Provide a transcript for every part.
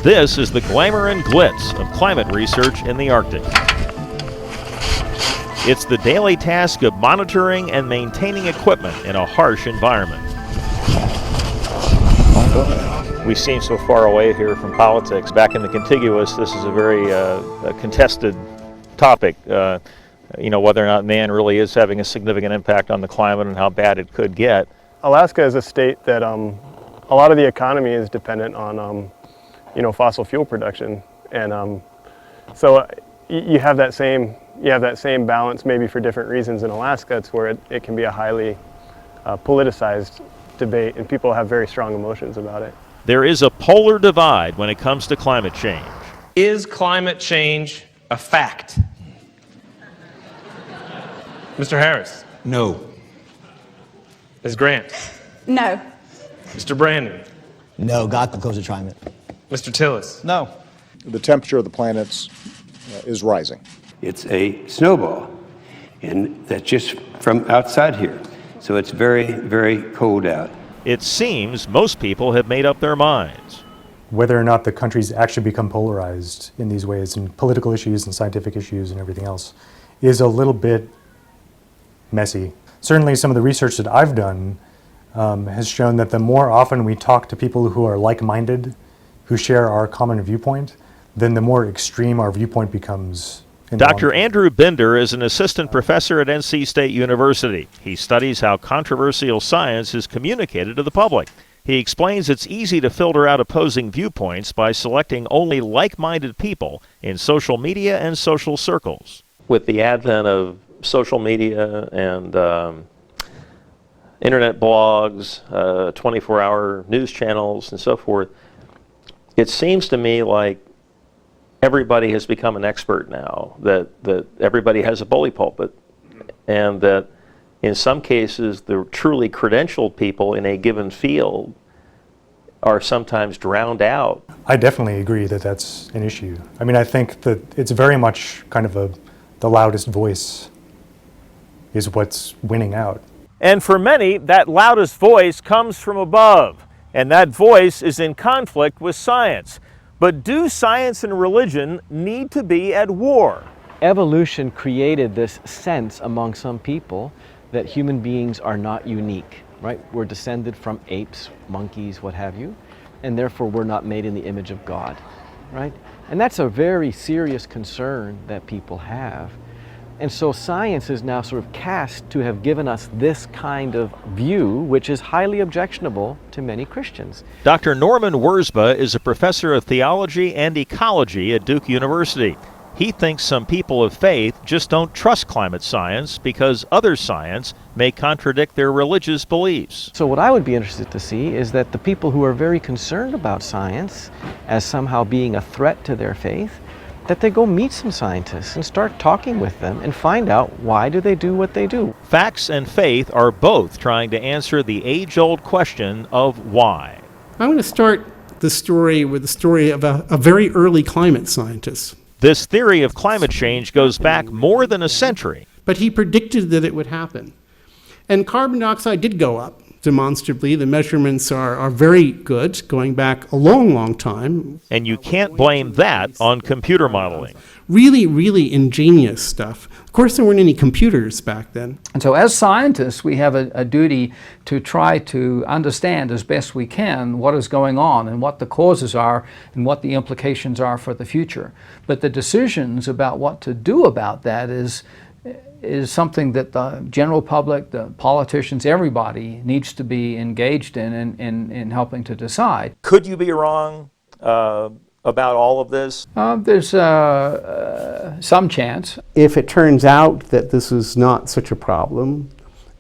This is the glamour and glitz of climate research in the Arctic. It's the daily task of monitoring and maintaining equipment in a harsh environment. We seem so far away here from politics. Back in the contiguous, this is a very contested topic. Whether or not man really is having a significant impact on the climate and how bad it could get. Alaska is a state that a lot of the economy is dependent on fossil fuel production, and so you have that same balance, maybe for different reasons in Alaska. It's where it can be a highly politicized debate, and people have very strong emotions about it. There is a polar divide when it comes to climate change. Is climate change a fact? Mr. Harris? No. Ms. Grant? No. Mr. Brandon? No, God can cause a climate. Mr. Tillis? No. The temperature of the planets is rising. It's a snowball, and that's just from outside here. So it's very, very cold out. It seems most people have made up their minds. Whether or not the countries actually become polarized in these ways, and political issues and scientific issues and everything else, is a little bit messy. Certainly some of the research that I've done has shown that the more often we talk to people who are like-minded, who share our common viewpoint, then the more extreme our viewpoint becomes. Dr. Andrew Binder is an assistant professor at NC State University. He studies how controversial science is communicated to the public. He explains it's easy to filter out opposing viewpoints by selecting only like-minded people in social media and social circles. With the advent of social media and internet blogs, 24-hour news channels, and so forth, it seems to me like everybody has become an expert now, that everybody has a bully pulpit, and that in some cases the truly credentialed people in a given field are sometimes drowned out. I definitely agree that that's an issue. I mean, I think that it's very much kind of the loudest voice is what's winning out. And for many, that loudest voice comes from above, and that voice is in conflict with science. But do science and religion need to be at war? Evolution created this sense among some people that human beings are not unique, right? We're descended from apes, monkeys, what have you, and therefore we're not made in the image of God, right? And that's a very serious concern that people have. And so science is now sort of cast to have given us this kind of view, which is highly objectionable to many Christians. Dr. Norman Wurzba is a professor of theology and ecology at Duke University. He thinks some people of faith just don't trust climate science because other science may contradict their religious beliefs. So what I would be interested to see is that the people who are very concerned about science as somehow being a threat to their faith, that they go meet some scientists and start talking with them and find out why do they do what they do. Facts and faith are both trying to answer the age-old question of why. I want to start the story with the story of a very early climate scientist. This theory of climate change goes back more than a century. But he predicted that it would happen. And carbon dioxide did go up demonstrably. The measurements are very good, going back a long, long time. And you can't blame that on computer modeling. Really, really ingenious stuff. Of course, there weren't any computers back then. And so as scientists, we have a duty to try to understand as best we can what is going on and what the causes are and what the implications are for the future. But the decisions about what to do about that is something that the general public, the politicians, everybody needs to be engaged in helping to decide. Could you be wrong about all of this? There's some chance. If it turns out that this is not such a problem,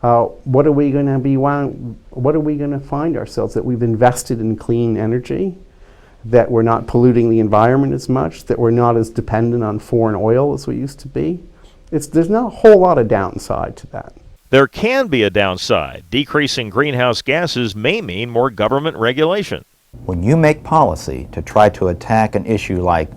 what are we going to find ourselves? That we've invested in clean energy, that we're not polluting the environment as much, that we're not as dependent on foreign oil as we used to be? There's not a whole lot of downside to that. There can be a downside. Decreasing greenhouse gases may mean more government regulation. When you make policy to try to attack an issue like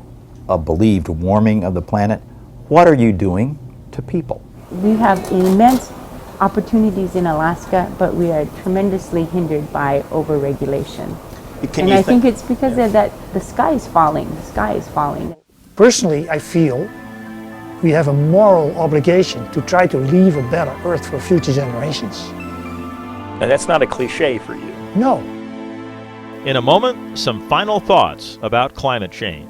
a believed warming of the planet, what are you doing to people? We have immense opportunities in Alaska, but we are tremendously hindered by overregulation. And I think it's because of that the sky is falling. The sky is falling. Personally, I feel we have a moral obligation to try to leave a better Earth for future generations. And that's not a cliche for you. No. In a moment, some final thoughts about climate change.